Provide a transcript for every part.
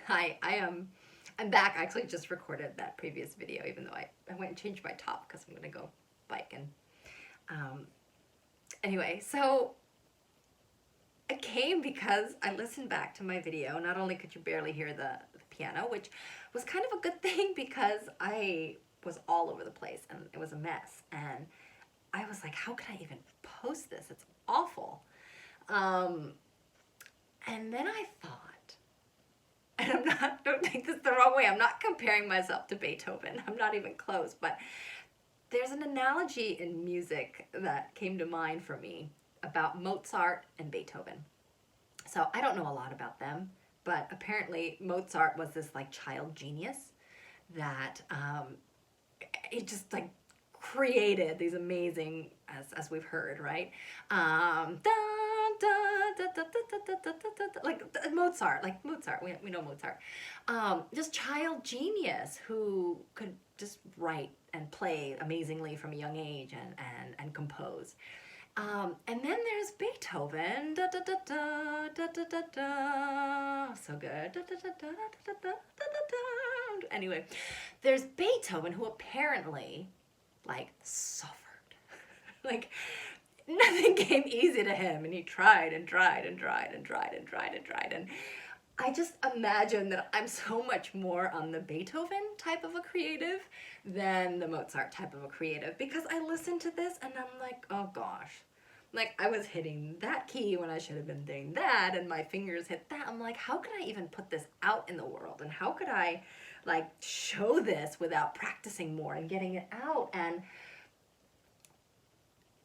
I'm back. I actually just recorded that previous video, even though I went and changed my top because I'm gonna go bike. And anyway, so it came because I listened back to my video. Not only could you barely hear the piano, which was kind of a good thing because I was all over the place and it was a mess. And I was like, how could I even post this? It's awful. And then I thought, and don't take this the wrong way, I'm not comparing myself to Beethoven. I'm not even close, but there's an analogy in music that came to mind for me about Mozart and Beethoven. So I don't know a lot about them, but apparently Mozart was this like child genius that it just like created these amazing, as we've heard, right? Like Mozart, we know Mozart. Just child genius who could just write and play amazingly from a young age and compose. And then there's Beethoven, so good, anyway, there's Beethoven who apparently like suffered, like nothing came easy to him, and he tried and tried and tried and tried and tried and tried. And I just imagine that I'm so much more on the Beethoven type of a creative than the Mozart type of a creative, because I listen to this and I'm like, oh gosh, like I was hitting that key when I should have been doing that, and my fingers hit that. I'm like, how could I even put this out in the world, and how could I like show this without practicing more and getting it out? And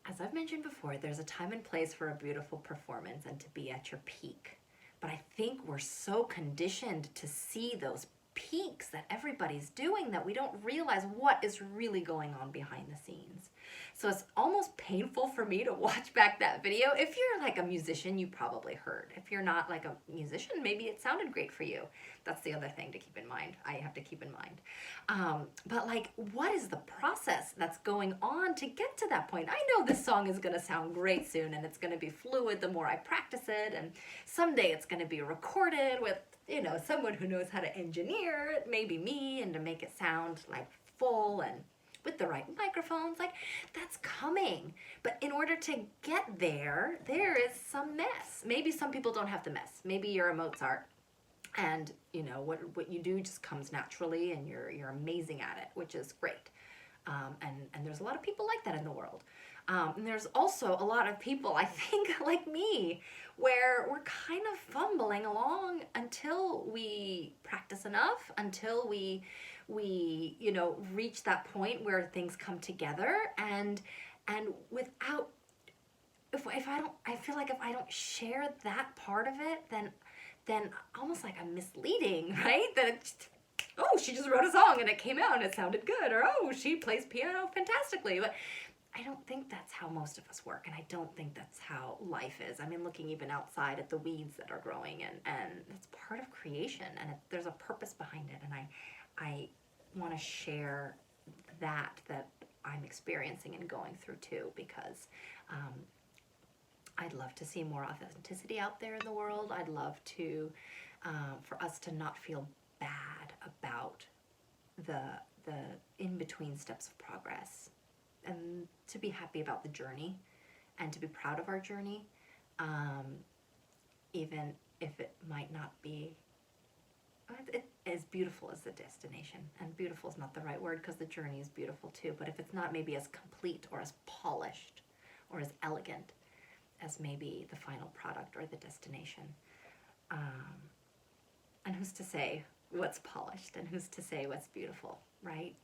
as I've mentioned before, there's a time and place for a beautiful performance and to be at your peak. But I think we're so conditioned to see those peaks that everybody's doing that we don't realize what is really going on behind the scenes. So it's almost painful for me to watch back that video. If you're like a musician, you probably heard. If you're not like a musician, maybe it sounded great for you. That's the other thing to keep in mind. I have to keep in mind. But like, what is the process that's going on to get to that point? I know this song is going to sound great soon, and it's going to be fluid the more I practice it, and someday it's going to be recorded with, you know, someone who knows how to engineer it, maybe me, and to make it sound like full and with the right microphones. Like, that's coming. But in order to get there, there is some mess. Maybe some people don't have the mess. Maybe you're a Mozart and, you know, what you do just comes naturally, and you're amazing at it, which is great. And there's a lot of people like that in the world. And there's also a lot of people, I think, like me, where we're kind of fumbling along until we practice enough, until we you know, reach that point where things come together. And without, I feel like if I don't share that part of it, then almost like I'm misleading, right? That it's, oh, she just wrote a song and it came out and it sounded good, or oh, she plays piano fantastically. But I don't think that's how most of us work, and I don't think that's how life is. I mean, looking even outside at the weeds that are growing, and it's part of creation, and there's a purpose behind it, and I want to share that I'm experiencing and going through too, because I'd love to see more authenticity out there in the world. I'd love to, for us to not feel bad about the in-between steps of progress, and to be happy about the journey and to be proud of our journey, even if it might not be as beautiful as the destination. And beautiful is not the right word, because the journey is beautiful too, but if it's not maybe as complete or as polished or as elegant as maybe the final product or the destination. And who's to say what's polished, and who's to say what's beautiful, right?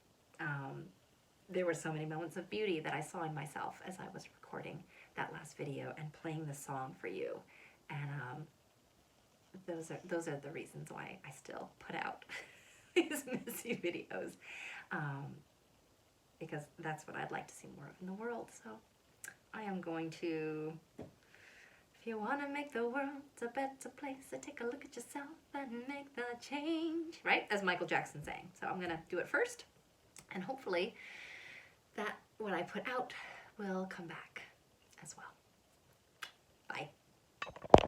There were so many moments of beauty that I saw in myself as I was recording that last video and playing the song for you. And those are the reasons why I still put out these messy videos, because that's what I'd like to see more of in the world. So I am going to, if you want to make the world a better place, so take a look at yourself and make the change, right? As Michael Jackson sang. So I'm going to do it first, and hopefully that what I put out will come back as well. Bye.